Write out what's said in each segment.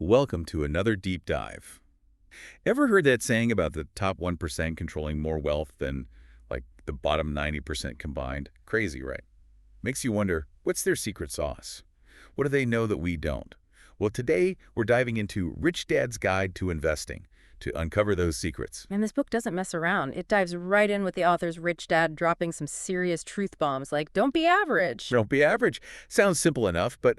Welcome to another deep dive. Ever heard that saying about the top 1% controlling more wealth than, like, the bottom 90% combined? Crazy, right? Makes you wonder, what's their secret sauce? What do they know that we don't? Well, today we're diving into Rich Dad's Guide to Investing to uncover those secrets. And this book doesn't mess around. It dives right in with the author's rich dad dropping some serious truth bombs like, don't be average. Don't be average. Sounds simple enough, but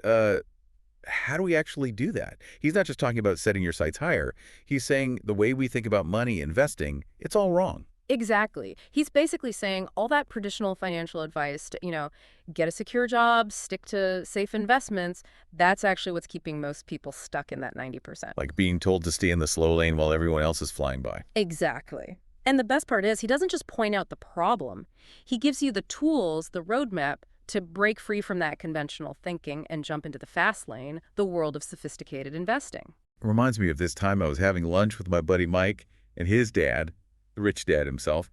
how do we actually do that? He's not just talking about setting your sights higher. He's saying the way we think about money, investing, it's all wrong. Exactly. He's basically saying all that traditional financial advice to, get a secure job, stick to safe investments, that's actually what's keeping most people stuck in that 90%. Like being told to stay in the slow lane while everyone else is flying by. Exactly. And the best part is he doesn't just point out the problem. He gives you the tools, the roadmap, to break free from that conventional thinking and jump into the fast lane, the world of sophisticated investing. It reminds me of this time I was having lunch with my buddy Mike and his dad, the rich dad himself.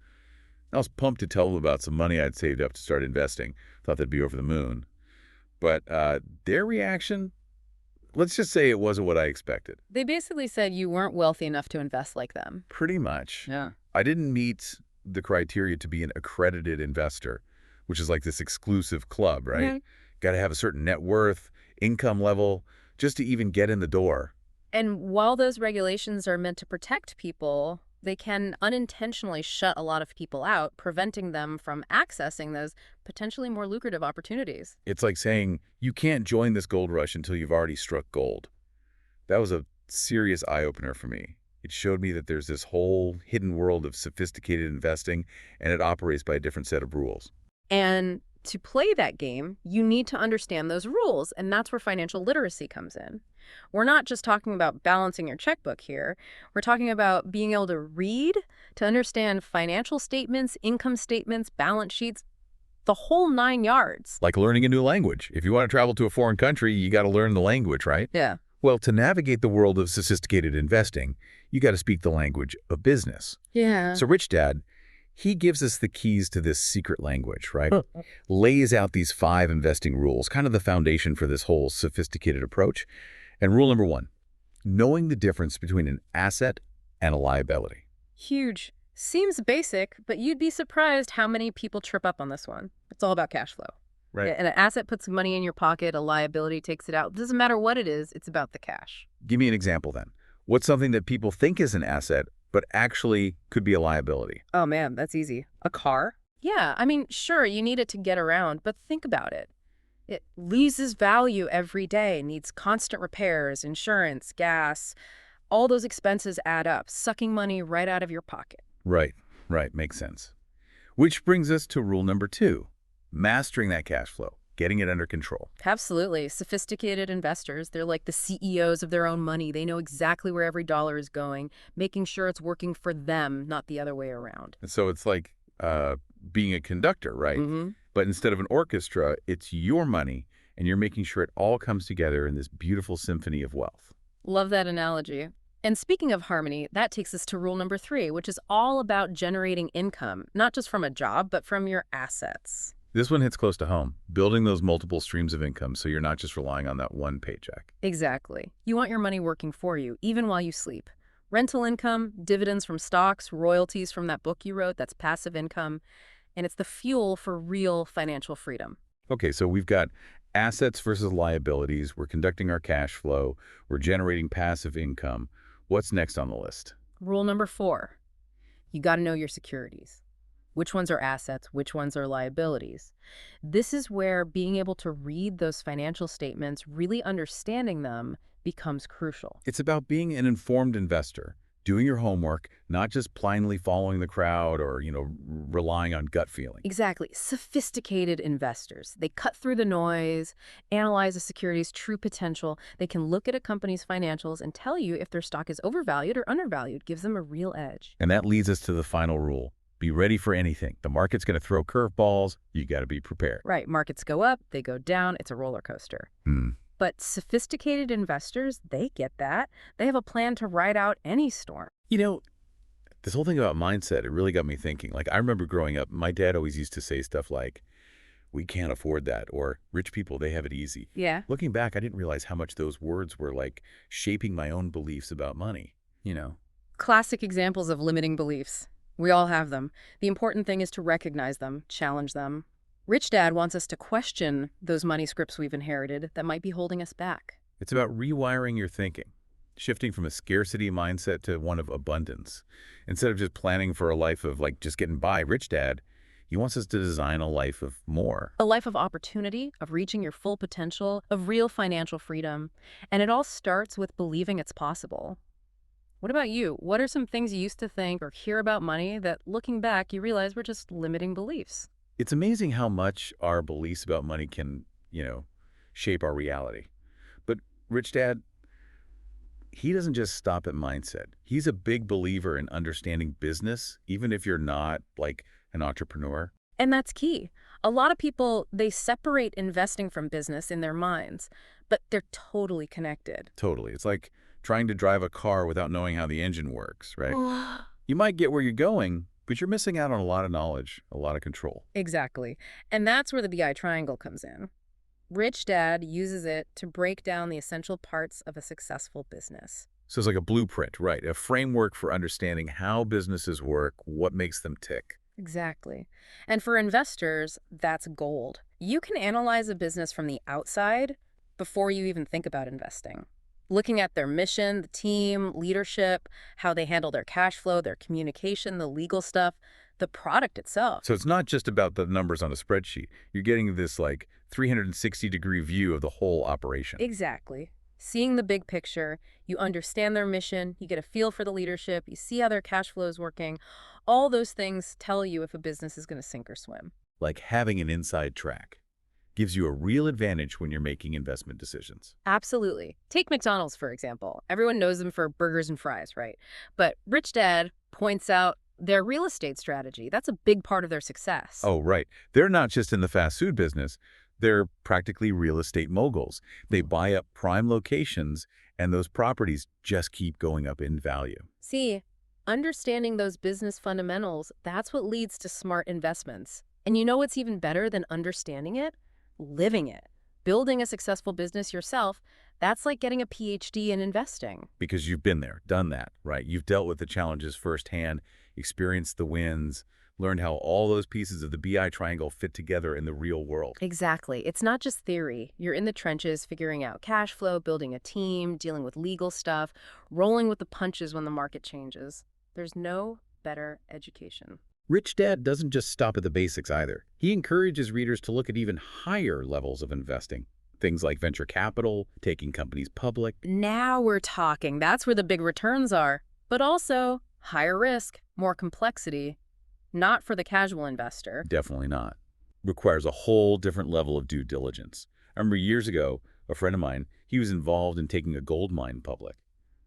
I was pumped to tell him about some money I'd saved up to start investing. Thought they'd be over the moon. But their reaction, let's just say it wasn't what I expected. They basically said you weren't wealthy enough to invest like them. Pretty much. Yeah. I didn't meet the criteria to be an accredited investor, which is like this exclusive club, right? Mm-hmm. Got to have a certain net worth, income level, just to even get in the door. And while those regulations are meant to protect people, they can unintentionally shut a lot of people out, preventing them from accessing those potentially more lucrative opportunities. It's like saying, you can't join this gold rush until you've already struck gold. That was a serious eye-opener for me. It showed me that there's this whole hidden world of sophisticated investing, and it operates by a different set of rules. And to play that game, you need to understand those rules, and that's where financial literacy comes in. We're not just talking about balancing your checkbook here. We're talking about being able to read, to understand financial statements, income statements, balance sheets, the whole 9 yards. Like learning a new language. If you want to travel to a foreign country, you got to learn the language, right? Yeah. Well, to navigate the world of sophisticated investing, you got to speak the language of business. Yeah. So Rich Dad, he gives us the keys to this secret language, right? Lays out these 5 investing rules, kind of the foundation for this whole sophisticated approach. And rule number 1, knowing the difference between an asset and a liability. Huge. Seems basic, but you'd be surprised how many people trip up on this one. It's all about cash flow. Right. And an asset puts money in your pocket, a liability takes it out. It doesn't matter what it is, it's about the cash. Give me an example then. What's something that people think is an asset, but actually could be a liability? Oh man, that's easy. A car? Yeah, I mean, sure, you need it to get around, but think about it. It loses value every day, needs constant repairs, insurance, gas. All those expenses add up, sucking money right out of your pocket. Right, makes sense. Which brings us to rule number 2, mastering that cash flow, getting it under control. Absolutely. Sophisticated investors, they're like the CEOs of their own money. They know exactly where every dollar is going, making sure it's working for them, not the other way around. And so it's like being a conductor, right? Mm-hmm. But instead of an orchestra, it's your money, and you're making sure it all comes together in this beautiful symphony of wealth. Love that analogy. And speaking of harmony, that takes us to rule number 3, which is all about generating income, not just from a job, but from your assets. This one hits close to home, building those multiple streams of income so you're not just relying on that one paycheck. Exactly. You want your money working for you, even while you sleep. Rental income, dividends from stocks, royalties from that book you wrote, that's passive income. And it's the fuel for real financial freedom. Okay, so we've got assets versus liabilities. We're conducting our cash flow. We're generating passive income. What's next on the list? Rule number 4, you got to know your securities. Which ones are assets? Which ones are liabilities? This is where being able to read those financial statements, really understanding them, becomes crucial. It's about being an informed investor, doing your homework, not just blindly following the crowd or, relying on gut feeling. Exactly. Sophisticated investors. They cut through the noise, analyze a security's true potential. They can look at a company's financials and tell you if their stock is overvalued or undervalued. Gives them a real edge. And that leads us to the final rule. Be ready for anything. The market's going to throw curveballs. You got to be prepared. Right. Markets go up, they go down. It's a roller coaster. But sophisticated investors, they get that. They have a plan to ride out any storm. This whole thing about mindset, it really got me thinking. Like, I remember growing up, my dad always used to say stuff like, we can't afford that, or rich people, they have it easy. Yeah. Looking back, I didn't realize how much those words were like shaping my own beliefs about money, you know? Classic examples of limiting beliefs. We all have them. The important thing is to recognize them, challenge them. Rich Dad wants us to question those money scripts we've inherited that might be holding us back. It's about rewiring your thinking, shifting from a scarcity mindset to one of abundance. Instead of just planning for a life of like just getting by, Rich Dad, he wants us to design a life of more. A life of opportunity, of reaching your full potential, of real financial freedom. And it all starts with believing it's possible. What about you? What are some things you used to think or hear about money that, looking back, you realize were just limiting beliefs? It's amazing how much our beliefs about money can, shape our reality. But Rich Dad, he doesn't just stop at mindset. He's a big believer in understanding business, even if you're not like an entrepreneur. And that's key. A lot of people, they separate investing from business in their minds, but they're totally connected. Totally. It's like trying to drive a car without knowing how the engine works, right? You might get where you're going, but you're missing out on a lot of knowledge, a lot of control. Exactly. And that's where the BI triangle comes in. Rich Dad uses it to break down the essential parts of a successful business. So it's like a blueprint, right? A framework for understanding how businesses work, what makes them tick. Exactly. And for investors, that's gold. You can analyze a business from the outside before you even think about investing. Looking at their mission, the team, leadership, how they handle their cash flow, their communication, the legal stuff, the product itself. So it's not just about the numbers on a spreadsheet. You're getting this like 360-degree view of the whole operation. Exactly. Seeing the big picture, you understand their mission, you get a feel for the leadership, you see how their cash flow is working. All those things tell you if a business is going to sink or swim. Like having an inside track gives you a real advantage when you're making investment decisions. Absolutely. Take McDonald's, for example. Everyone knows them for burgers and fries, right? But Rich Dad points out their real estate strategy. That's a big part of their success. Oh, right. They're not just in the fast food business. They're practically real estate moguls. They buy up prime locations, and those properties just keep going up in value. See, understanding those business fundamentals, that's what leads to smart investments. And you know what's even better than understanding it? Living it. Building a successful business yourself, that's like getting a PhD in investing. Because you've been there, done that, right? You've dealt with the challenges firsthand, experienced the wins, learned how all those pieces of the BI triangle fit together in the real world. Exactly. It's not just theory. You're in the trenches figuring out cash flow, building a team, dealing with legal stuff, rolling with the punches when the market changes. There's no better education. Rich Dad doesn't just stop at the basics either. He encourages readers to look at even higher levels of investing. Things like venture capital, taking companies public. Now we're talking. That's where the big returns are. But also higher risk, more complexity. Not for the casual investor. Definitely not. Requires a whole different level of due diligence. I remember years ago, a friend of mine, he was involved in taking a gold mine public.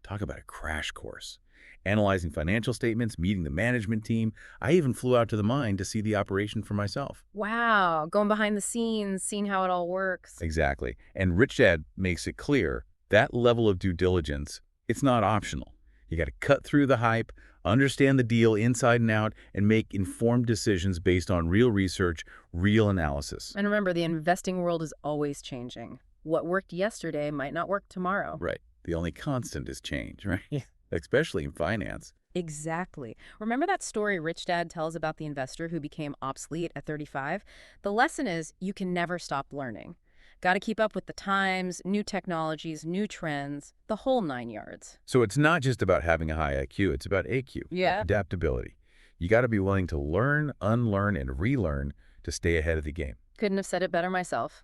Talk about a crash course. Analyzing financial statements, meeting the management team. I even flew out to the mine to see the operation for myself. Wow, going behind the scenes, seeing how it all works. Exactly. And Rich Dad makes it clear that level of due diligence, it's not optional. You got to cut through the hype, understand the deal inside and out, and make informed decisions based on real research, real analysis. And remember, the investing world is always changing. What worked yesterday might not work tomorrow. Right. The only constant is change, right? Yeah. Especially in finance. Exactly. Remember that story Rich Dad tells about the investor who became obsolete at 35? The lesson is you can never stop learning. Got to keep up with the times, new technologies, new trends, the whole 9 yards. So it's not just about having a high IQ, it's about AQ. Yeah. Adaptability. You got to be willing to learn, unlearn, and relearn to stay ahead of the game. Couldn't have said it better myself.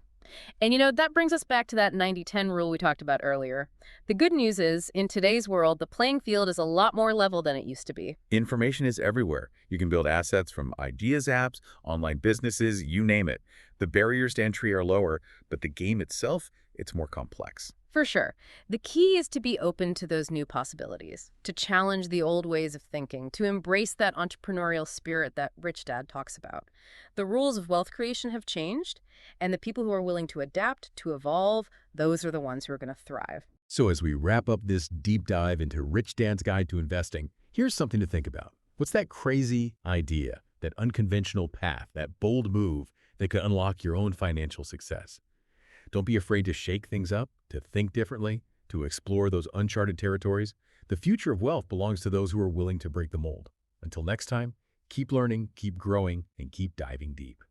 And you know, that brings us back to that 90-10 rule we talked about earlier. The good news is, in today's world, the playing field is a lot more level than it used to be. Information is everywhere. You can build assets from ideas apps, online businesses, you name it. The barriers to entry are lower, but the game itself, it's more complex. For sure. The key is to be open to those new possibilities, to challenge the old ways of thinking, to embrace that entrepreneurial spirit that Rich Dad talks about. The rules of wealth creation have changed, and the people who are willing to adapt, to evolve, those are the ones who are going to thrive. So as we wrap up this deep dive into Rich Dad's Guide to Investing, here's something to think about. What's that crazy idea, that unconventional path, that bold move that could unlock your own financial success. Don't be afraid to shake things up, to think differently, to explore those uncharted territories. The future of wealth belongs to those who are willing to break the mold. Until next time, keep learning, keep growing, and keep diving deep.